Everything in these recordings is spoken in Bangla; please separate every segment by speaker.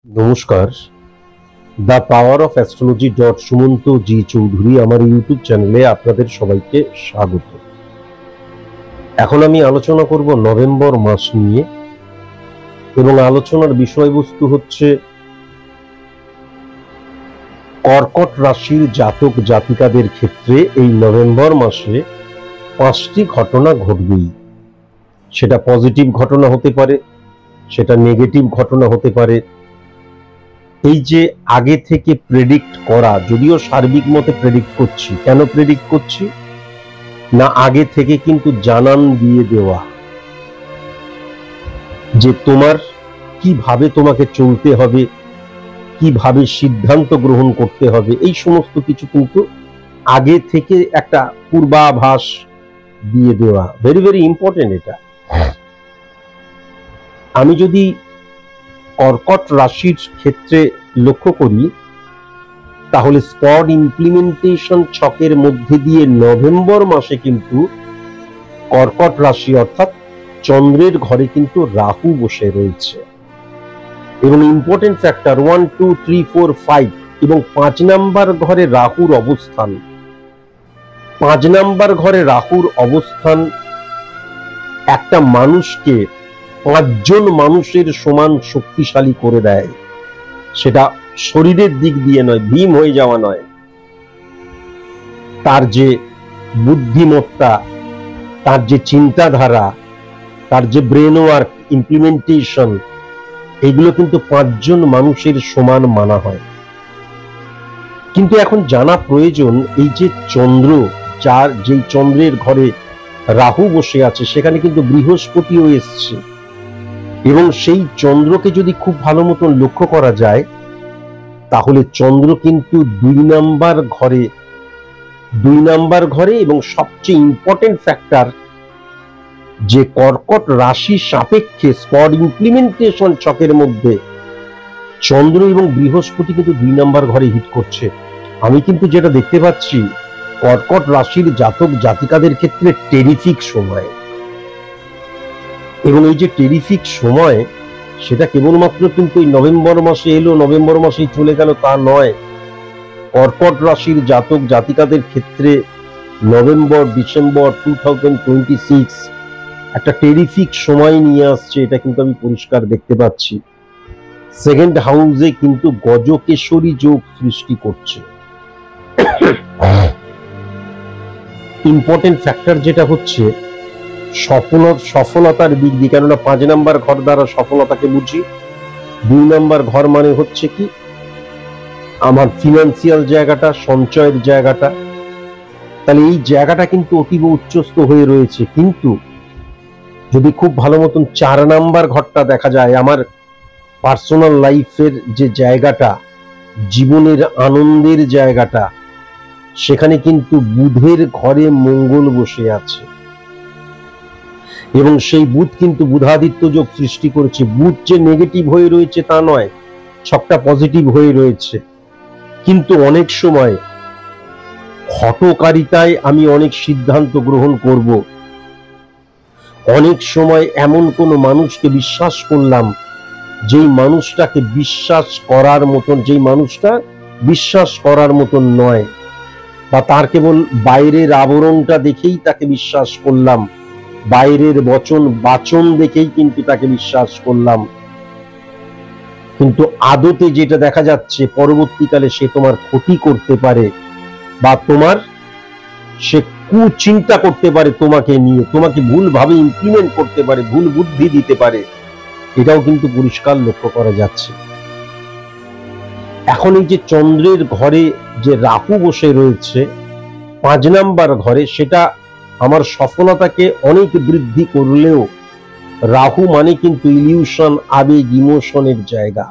Speaker 1: নমস্কার, the power of astrology Sumanta ji Chowdhury আমার ইউটিউব চ্যানেলে আপনাদের সবাইকে স্বাগত। এখন আমি আলোচনা করব নভেম্বর মাস নিয়ে, এবং আলোচনার বিষয়বস্তু হচ্ছে কর্কট রাশির জাতক জাতিকাদের ক্ষেত্রে এই নভেম্বর মাসে 5টি ঘটনা ঘটবেই। সেটা পজিটিভ ঘটনা হতে পারে, সেটা নেগেটিভ ঘটনা হতে পারে। এই যে আগে থেকে প্রেডিক্ট করা, যদিও সার্বিক মতে প্রেডিক্ট করছি, কেন প্রেডিক্ট করছি না, আগে থেকে কিন্তু জানান দিয়ে দেওয়া যে তোমার কিভাবে তোমাকে চলতে হবে, কিভাবে সিদ্ধান্ত গ্রহণ করতে হবে, এই সমস্ত কিছু কিন্তু আগে থেকে একটা পূর্বাভাস দিয়ে দেওয়া ভেরি ভেরি ইম্পর্টেন্ট। এটা আমি যদি কর্কট রাশির ক্ষেত্রে লক্ষ্য করি, তাহলে স্পট ইমপ্লিমেন্টেশন ছকের মধ্যে দিয়ে নভেম্বর মাসে কিন্তু কর্কট রাশি অর্থাৎ চন্দ্রের ঘরে কিন্তু রাহু বসে রয়েছে, এবং ইম্পর্টেন্ট ফ্যাক্টর 1, 2, 3, 4, 5 এবং 5 নাম্বার ঘরে রাহুর অবস্থান। 5 নাম্বার ঘরে রাহুর অবস্থান একটা মানুষকে 5 জন মানুষের সমান শক্তিশালী করে দেয়। সেটা শরীরের দিক দিয়ে নয়, ভীম হয়ে যাওয়া নয়, তার যে বুদ্ধিমত্তা, তার যে চিন্তাধারা, তার যে ব্রেন ওয়ার্ক, ইমপ্লিমেন্টেশন, এগুলো কিন্তু 5 জন মানুষের সমান মানা হয়। কিন্তু এখন জানা প্রয়োজন, এই যে চন্দ্র, যার যেই চন্দ্রের ঘরে রাহু বসে আছে, সেখানে কিন্তু বৃহস্পতিও এসছে, এবং সেই চন্দ্রকে যদি খুব ভালো মতন লক্ষ্য করা যায়, তাহলে চন্দ্র কিন্তু 2 নাম্বার ঘরে এবং সবচেয়ে ইম্পর্টেন্ট ফ্যাক্টর যে কর্কট রাশি সাপেক্ষে স্পট ইমপ্লিমেন্টেশন ছকের মধ্যে চন্দ্র এবং বৃহস্পতি কিন্তু 2 নাম্বার ঘরে হিট করছে। আমি কিন্তু যেটা দেখতে পাচ্ছি, কর্কট রাশির জাতক জাতিকাদের ক্ষেত্রে টেরিফিক সময়, এবং এই যে টেরিফিক সময়, সেটা কেবলমাত্র কিন্তু এই নভেম্বর মাসে এলো, নভেম্বর মাসেই চলে গেল তা নয়। কর্কট রাশির জাতক জাতিকাদের ক্ষেত্রে নভেম্বর ডিসেম্বর 2026 একটা টেরিফিক সময় নিয়ে আসছে, এটা কিন্তু আমি পরিষ্কার দেখতে পাচ্ছি। সেকেন্ড হাউসে কিন্তু গজকেশরী যোগ সৃষ্টি করছে। ইম্পর্টেন্ট ফ্যাক্টর যেটা হচ্ছে সফলতার দিক দিয়ে, কেননা 5 নাম্বার ঘর দ্বারা সফলতাকে বুঝি। 2 নাম্বার ঘর মানে হচ্ছে কি, আমার ফিনান্সিয়াল জায়গাটা, সঞ্চয়ের জায়গাটা, তাহলে এই জায়গাটা কিন্তু অতীব উচ্চস্থ হয়ে রয়েছে। কিন্তু যদি খুব ভালো মতন 4 নাম্বার ঘরটা দেখা যায়, আমার পার্সোনাল লাইফের যে জায়গাটা, জীবনের আনন্দের জায়গাটা, সেখানে কিন্তু বুধের ঘরে মঙ্গল বসে আছে, এবং সেই বুধ কিন্তু বুধাদিত্য যোগ সৃষ্টি করেছে। বুধ যে নেগেটিভ হয়ে রয়েছে তা নয়, ছকটা পজিটিভ হয়ে রয়েছে। কিন্তু অনেক সময় হঠকারিতায় আমি অনেক সিদ্ধান্ত গ্রহণ করব, অনেক সময় এমন কোনো মানুষকে বিশ্বাস করলাম যেই মানুষটাকে বিশ্বাস করার মতন, যেই মানুষটা বিশ্বাস করার মতন নয়, বা তার কেবল বাইরের আবরণটা দেখেই তাকে বিশ্বাস করলাম, বাইরের বাচন দেখেই কিন্তু তাকে বিশ্বাস করলাম, কিন্তু আদতে যেটা দেখা যাচ্ছে পরবর্তীকালে সে তোমার ক্ষতি করতে পারে, বা তোমার সে কুচিন্তা করতে পারে তোমাকে নিয়ে, তোমাকে ভুলভাবে ইমপ্লিমেন্ট করতে পারে, ভুল বুদ্ধি দিতে পারে, এটাও কিন্তু পরিষ্কার লক্ষ্য করা যাচ্ছে। এখন এই যে চন্দ্রের ঘরে যে রাহু বসে রয়েছে 5 নাম্বার ঘরে, সেটা আমার সফলতাকে অনেক বৃদ্ধি করলেও রাহু মানে কিন্তু ইলিউশন, আবেগ, ইমোশনের জায়গা,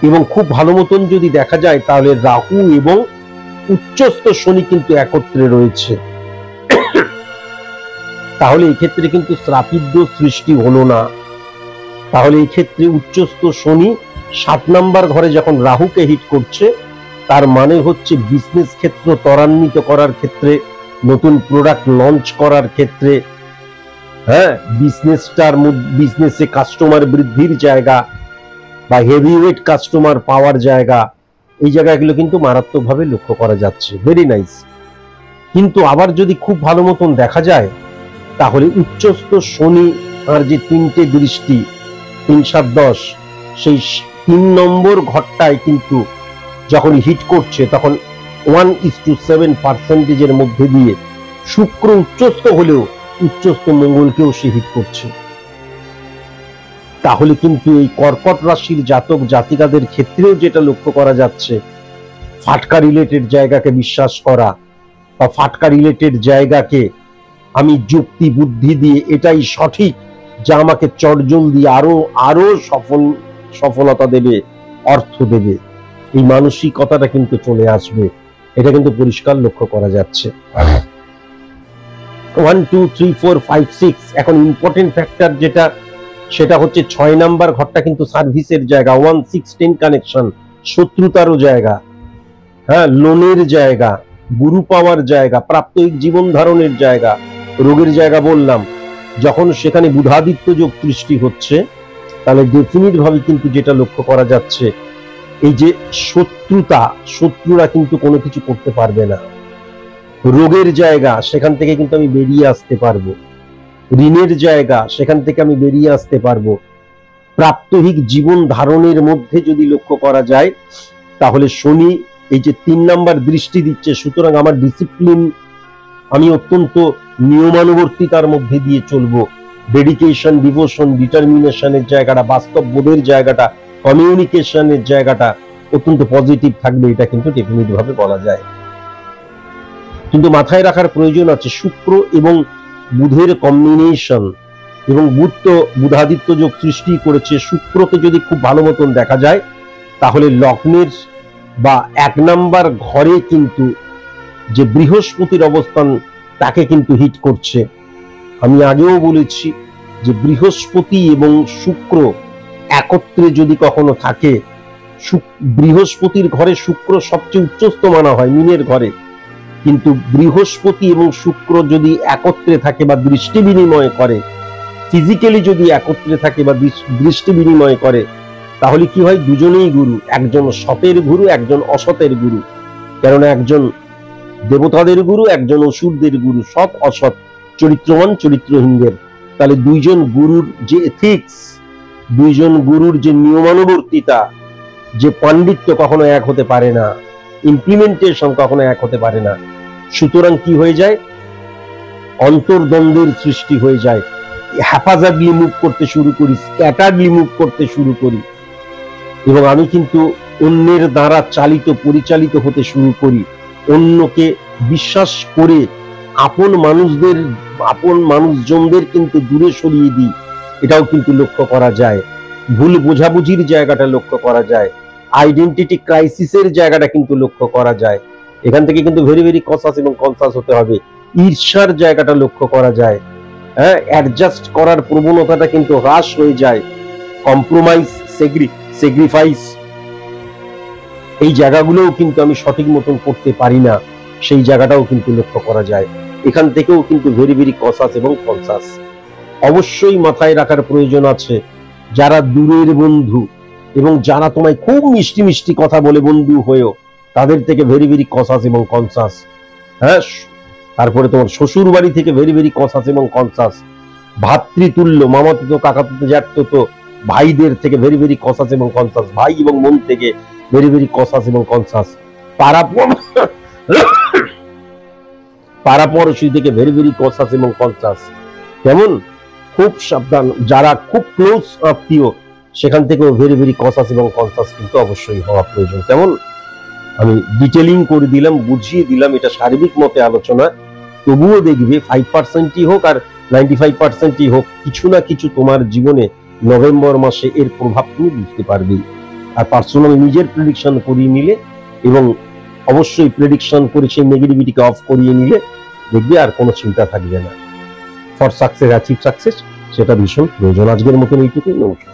Speaker 1: এবং খুব ভালো মতন যদি দেখা যায় তাহলে রাহু এবং উচ্চস্থ শনি কিন্তু একত্রে রয়েছে। তাহলে এক্ষেত্রে কিন্তু শ্রাপিদ্য সৃষ্টি হলো না। তাহলে এই ক্ষেত্রে উচ্চস্থ শনি 7 নাম্বার ঘরে যখন রাহুকে হিট করছে, তার মানে হচ্ছে বিজনেস ক্ষেত্র ত্বরান্বিত করার ক্ষেত্রে, নতুন প্রোডাক্ট লঞ্চ করার ক্ষেত্রে, বিজনেসে কাস্টমার বৃদ্ধির জায়গা, বা হেভিওয়েট কাস্টমার পাওয়ার জায়গা, এই জায়গাগুলো কিন্তু মারাত্মকভাবে লক্ষ্য করা যাচ্ছে। Very nice. কিন্তু আবার যদি খুব ভালো মতন দেখা যায়, তাহলে উচ্চস্থ শনি আর যে 3টে দৃষ্টি 3, 7, 10, সেই 3 নম্বর ঘরটায় কিন্তু যখন হিট করছে, তখন 1:7% মধ্যে দিয়ে শুক্র উচ্চস্থ হলেও উচ্চস্থ মঙ্গলকেও সে হিট করছে। তাহলে কিন্তু এই কর্কট রাশির জাতক জাতিকাদের ক্ষেত্রেও যেটা লক্ষ্য করা যাচ্ছে, ফাটকা রিলেটেড জায়গাকে বিশ্বাস করা বা ফাটকা রিলেটেড জায়গাকে আমি যুক্তি বুদ্ধি দিয়ে এটাই সঠিক, যা আমাকে চটজলদি আরো সফলতা দেবে, অর্থ দেবে, এই মানসিকতাটা কিন্তু চলে আসবে। এটা কিন্তু পরিষ্কার লক্ষ্য করা যাচ্ছে। 1, 2, 3, 4, 5, 6 এখন ইম্পর্টেন্ট ফ্যাক্টর যেটা, সেটা হচ্ছে 6 নাম্বার ঘরটা কিন্তু সার্ভিসের জায়গা, 1, 6, 10 কানেকশন, শত্রুতারও জায়গা, হ্যাঁ, লোনের জায়গা, গুরু পাওয়ার জায়গা, প্রাত্যহিক জীবন ধারণের জায়গা, রোগের জায়গা বললাম। যখন সেখানে বুধাদিত্য যোগ সৃষ্টি হচ্ছে, তাহলে ডেফিনিট ভাবে কিন্তু যেটা লক্ষ্য করা যাচ্ছে, এই যে শত্রুরা কিন্তু কোনো কিছু করতে পারবে না। রোগের জায়গা, সেখান থেকে কিন্তু আমি বেরিয়ে আসতে পারবো। ঋণের জায়গা, সেখান থেকে আমি বেরিয়ে আসতে পারবো। প্রাত্যহিক জীবন ধারণের মধ্যে যদি লক্ষ্য করা যায়, তাহলে শনি এই যে 3 নাম্বার দৃষ্টি দিচ্ছে, সুতরাং আমার ডিসিপ্লিন, আমি অত্যন্ত নিয়মানুবর্তিতার মধ্যে দিয়ে চলবো। ডেডিকেশন, ডিভোশন, ডিটারমিনেশনের জায়গাটা, বাস্তব বোধের জায়গাটা, কমিউনিকেশনের জায়গাটা অত্যন্ত পজিটিভ থাকবে, এটা কিন্তু ডেফিনিট ভাবে বলা যায়। কিন্তু মাথায় রাখার প্রয়োজন আছে, শুক্র এবং বুধের কম্বিনেশন, এবং বুধাদিত্য যোগ সৃষ্টি করেছে। শুক্রকে যদি খুব ভালো মতন দেখা যায়, তাহলে লগ্নের বা 1 নাম্বার ঘরে কিন্তু যে বৃহস্পতির অবস্থান, তাকে কিন্তু হিট করছে। আমি আগেও বলেছি যে বৃহস্পতি এবং শুক্র একত্রে যদি কখনো থাকে, বৃহস্পতির ঘরে শুক্র সবচেয়ে উচ্চস্থ মানা হয়, মীনের ঘরে, কিন্তু বৃহস্পতি এবং শুক্র যদি একত্রে থাকে বা দৃষ্টি বিনিময় করে, ফিজিক্যালি যদি একত্রে থাকে বা দৃষ্টি বিনিময় করে, তাহলে কি হয়, দুজনেই গুরু, একজন সতের গুরু, একজন অসতের গুরু। কেননা একজন দেবতাদের গুরু, একজন অসুরদের গুরু, সৎ অসৎ, চরিত্রবান চরিত্রহীনদের। তাহলে দুইজন গুরুর যে এথিক্স, দুইজন গুরুর যে নিয়মানুবর্তিতা, যে পাণ্ডিত্য কখনো এক হতে পারে না, ইমপ্লিমেন্টেশন কখনো এক হতে পারে না। সুতরাং কি হয়ে যায়, অন্তর্দ্বন্দ্বের সৃষ্টি হয়ে যায়, হ্যাপাজার্ডলি মুভ করতে শুরু করি, স্ক্যাটার্ডলি মুভ করতে শুরু করি, এবং আমি কিন্তু অন্যের দ্বারা চালিত পরিচালিত হতে শুরু করি, অন্যকে বিশ্বাস করে আপন মানুষজনদের কিন্তু দূরে সরিয়ে দিই। এটাও কিন্তু লক্ষ্য করা যায়। ভুল বোঝাবুঝির জায়গাটা লক্ষ্য করা যায়, আইডেন্টিটি ক্রাইসিসের জায়গাটা কিন্তু লক্ষ্য করা যায়। এখান থেকে কিন্তু ভেরি ভেরি কনসাস এবং কনসাস হতে হবে। ঈর্ষার জায়গাটা লক্ষ্য করা যায়, হ্যাঁ, অ্যাডজাস্ট করার প্রবণতাটা কিন্তু হ্রাস হয়ে যায়। কম্প্রোমাইজ, স্যাক্রিফাইস, এই জায়গাগুলোও কিন্তু আমি সঠিক মতন করতে পারি না, সেই জায়গাটাও কিন্তু লক্ষ্য করা যায়। এখান থেকেও কিন্তু ভেরি ভেরি কনসাস এবং কনসাস। অবশ্যই মাথায় রাখার প্রয়োজন আছে, যারা দূরের বন্ধু এবং যারা তোমায় খুব মিষ্টি মিষ্টি কথা বলে বন্ধু হয়েও, তাদের থেকে ভেরি ভেরি কনসাস এবং কনসাস। হ্যাঁ, তারপরে তোমার শ্বশুর বাড়ি থেকে ভেরি ভেরি কনসাস এবং কনসাস। ভাতৃতুল্য, মামাতো, কাকাতো, জ্যাঠতো ভাইদের থেকে ভেরি ভেরি কনসাস এবং কনসাস। ভাই এবং বোন থেকে ভেরি ভেরি কনসাস এবং কনসাস। পাড়াপড়শি থেকে ভেরি ভেরি কনসাস এবং কনসাস। কেমন, খুব সাবধান। যারা খুব ক্লোজ আত্মীয়, সেখান থেকেও ভেরি ভেরি কনসাস এবং কনসাস কিন্তু অবশ্যই হওয়া প্রয়োজন। কেমন, আমি ডিটেলিং করে দিলাম, বুঝিয়ে দিলাম, এটা সার্বিক মতে আলোচনা। তবুও দেখবে 5%ই হোক আর 95%ই হোক, কিছু না কিছু তোমার জীবনে নভেম্বর মাসে এর প্রভাব তুমি বুঝতে পারবে। আর পার্সোনাল নিজের প্রেডিকশন করিয়ে নিলে, এবং অবশ্যই প্রেডিকশন করে সেই নেগেটিভিটিকে অফ করিয়ে নিলে, দেখবে আর কোনো চিন্তা থাকবে না। ফর সাকসেস, অ্যাচিভ সাকসেস, সেটা ভীষণ প্রয়োজন। আজকের মতন এইটুকুই। নমস্কার।